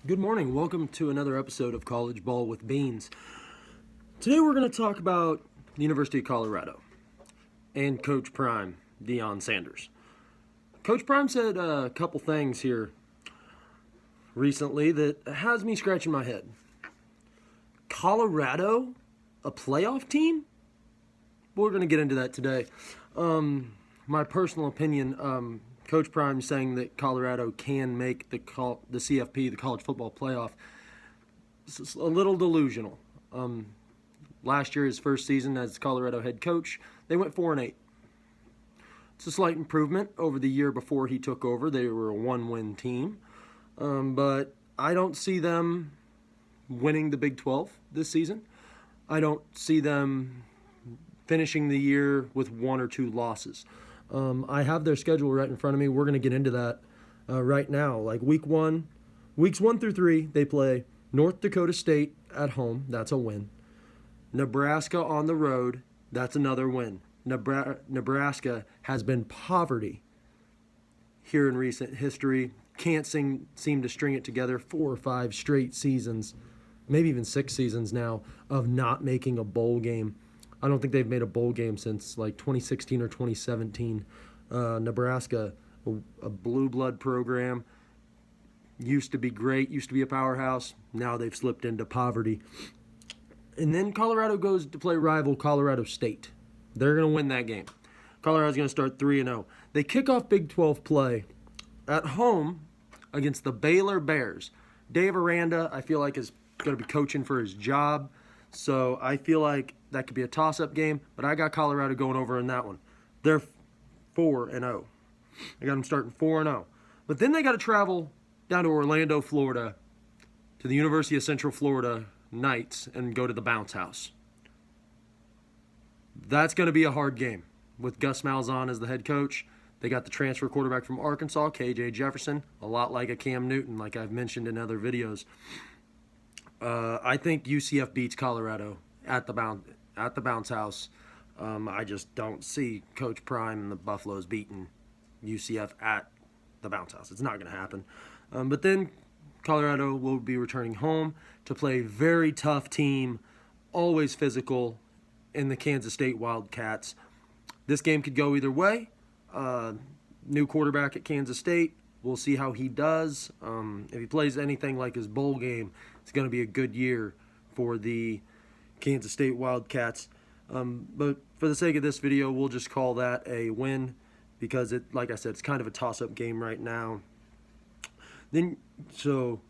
Good morning. Welcome to another episode of College Ball with Beans. Today we're going to talk about the University of Colorado and Coach Prime, Deion Sanders. Coach Prime said a couple things here recently that has me scratching my head. Colorado, a playoff team? We're going to get into that today. My personal opinion, Coach Prime saying that Colorado can make the CFP, the college football playoff, it's a little delusional. Last year, his first season as Colorado head coach, they went 4-8. It's a slight improvement over the year before he took over. They were a one-win team, but I don't see them winning the Big 12 this season. I don't see them finishing the year with one or two losses. I have their schedule right in front of me. We're going to get into that right now. Like weeks 1 through 3, they play North Dakota State at home. That's a win. Nebraska on the road. That's another win. Nebraska has been poverty here in recent history. Can't seem to string it together 4 or 5 straight seasons, maybe even 6 seasons now, of not making a bowl game. I don't think they've made a bowl game since like 2016 or 2017. Nebraska, a blue blood program, used to be great, used to be a powerhouse. Now they've slipped into poverty. And then Colorado goes to play rival Colorado State. They're going to win that game. Colorado's going to start 3-0. They kick off Big 12 play at home against the Baylor Bears. Dave Aranda, I feel like, is going to be coaching for his job. So I feel like that could be a toss-up game, but I got Colorado going over in that one. They're 4-0. I got them starting 4-0. But then they got to travel down to Orlando, Florida, to the University of Central Florida Knights and go to the Bounce House. That's going to be a hard game with Gus Malzahn as the head coach. They got the transfer quarterback from Arkansas, KJ Jefferson, a lot like a Cam Newton, like I've mentioned in other videos. I think UCF beats Colorado at the Bounce House. I just don't see Coach Prime and the Buffaloes beating UCF at the Bounce House. It's not going to happen. But then Colorado will be returning home to play a very tough team, always physical, in the Kansas State Wildcats. This game could go either way. New quarterback at Kansas State. We'll see how he does. If he plays anything like his bowl game, it's going to be a good year for the Kansas State Wildcats. But for the sake of this video, we'll just call that a win because, like I said, it's kind of a toss-up game right now. So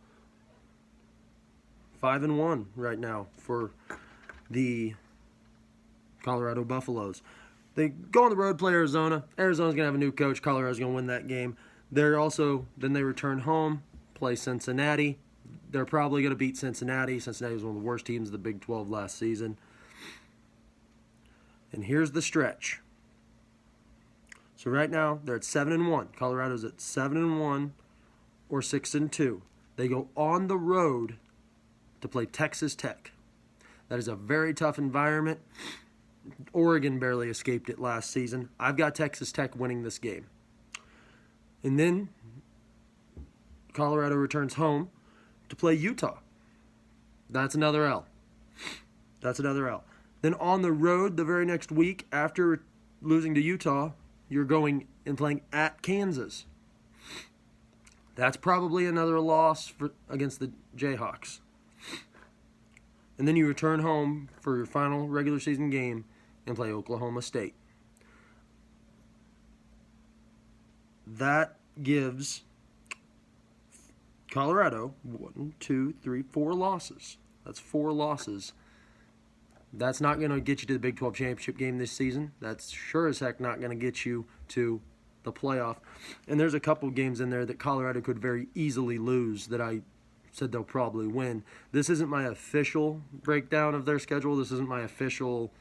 5-1 right now for the Colorado Buffaloes. They go on the road, play Arizona. Arizona's going to have a new coach. Colorado's going to win that game. Then they return home, play Cincinnati. They're probably going to beat Cincinnati. Cincinnati was one of the worst teams of the Big 12 last season. And here's the stretch. So right now, they're at 7-1. Colorado's at 7-1 or 6-2. They go on the road to play Texas Tech. That is a very tough environment. Oregon barely escaped it last season. I've got Texas Tech winning this game. And then Colorado returns home to play Utah. That's another L. Then on the road the very next week after losing to Utah, you're going and playing at Kansas. That's probably another loss against the Jayhawks. And then you return home for your final regular season game and play Oklahoma State. That gives Colorado 4 losses. That's 4 losses. That's not going to get you to the Big 12 championship game this season. That's sure as heck not going to get you to the playoff. And there's a couple games in there that Colorado could very easily lose that I said they'll probably win. This isn't my official breakdown of their schedule. This isn't my official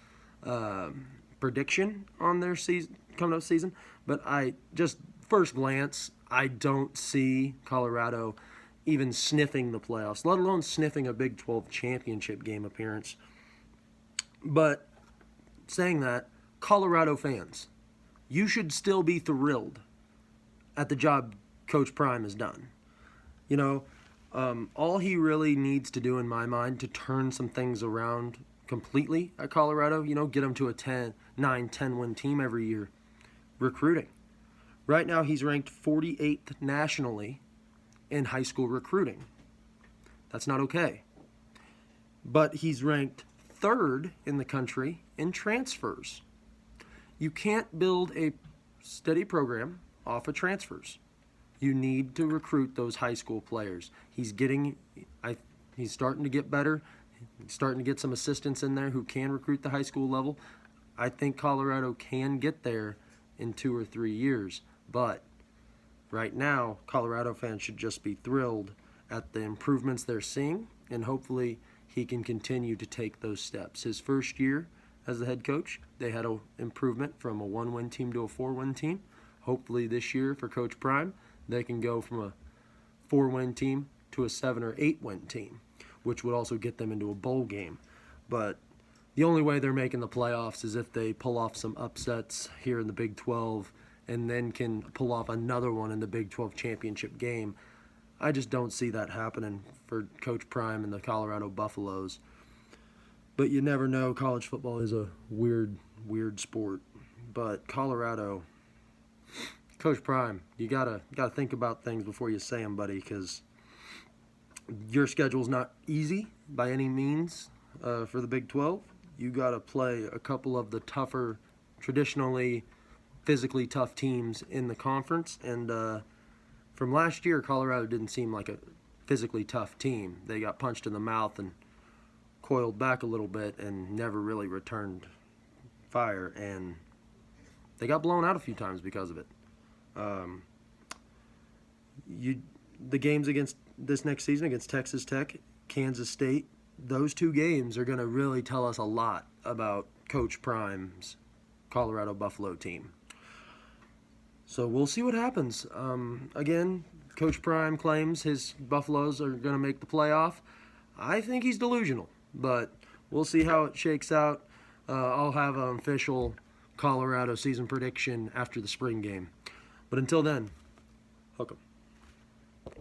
prediction on their coming up season. But I just first glance, I don't see Colorado even sniffing the playoffs, let alone sniffing a Big 12 championship game appearance. But saying that, Colorado fans, you should still be thrilled at the job Coach Prime has done. You know, All he really needs to do, in my mind, to turn some things around completely at Colorado, get him to a 9-10 win team every year, recruiting. Right now, he's ranked 48th nationally in high school recruiting. That's not okay. But he's ranked 3rd in the country in transfers. You can't build a steady program off of transfers. You need to recruit those high school players. He's starting to get better. He's starting to get some assistants in there who can recruit the high school level. I think Colorado can get there in 2 or 3 years. But right now, Colorado fans should just be thrilled at the improvements they're seeing, and hopefully he can continue to take those steps. His first year as the head coach, they had an improvement from a 1-win team to a 4-win team. Hopefully this year for Coach Prime, they can go from a 4-win team to a 7 or 8-win team, which would also get them into a bowl game. But the only way they're making the playoffs is if they pull off some upsets here in the Big 12 and then can pull off another one in the Big 12 championship game. I just don't see that happening for Coach Prime and the Colorado Buffaloes. But you never know. College football is a weird sport. But Colorado, Coach Prime, you gotta think about things before you say them, buddy, because your schedule's not easy by any means for the Big 12. You gotta play a couple of the tougher, traditionally physically tough teams in the conference, and from last year, Colorado didn't seem like a physically tough team. They got punched in the mouth and coiled back a little bit and never really returned fire, and they got blown out a few times because of it. The games against this next season against Texas Tech, Kansas State, those 2 games are going to really tell us a lot about Coach Prime's Colorado Buffalo team. So we'll see what happens. Again, Coach Prime claims his Buffaloes are going to make the playoff. I think he's delusional, but we'll see how it shakes out. I'll have an official Colorado season prediction after the spring game. But until then, hook 'em.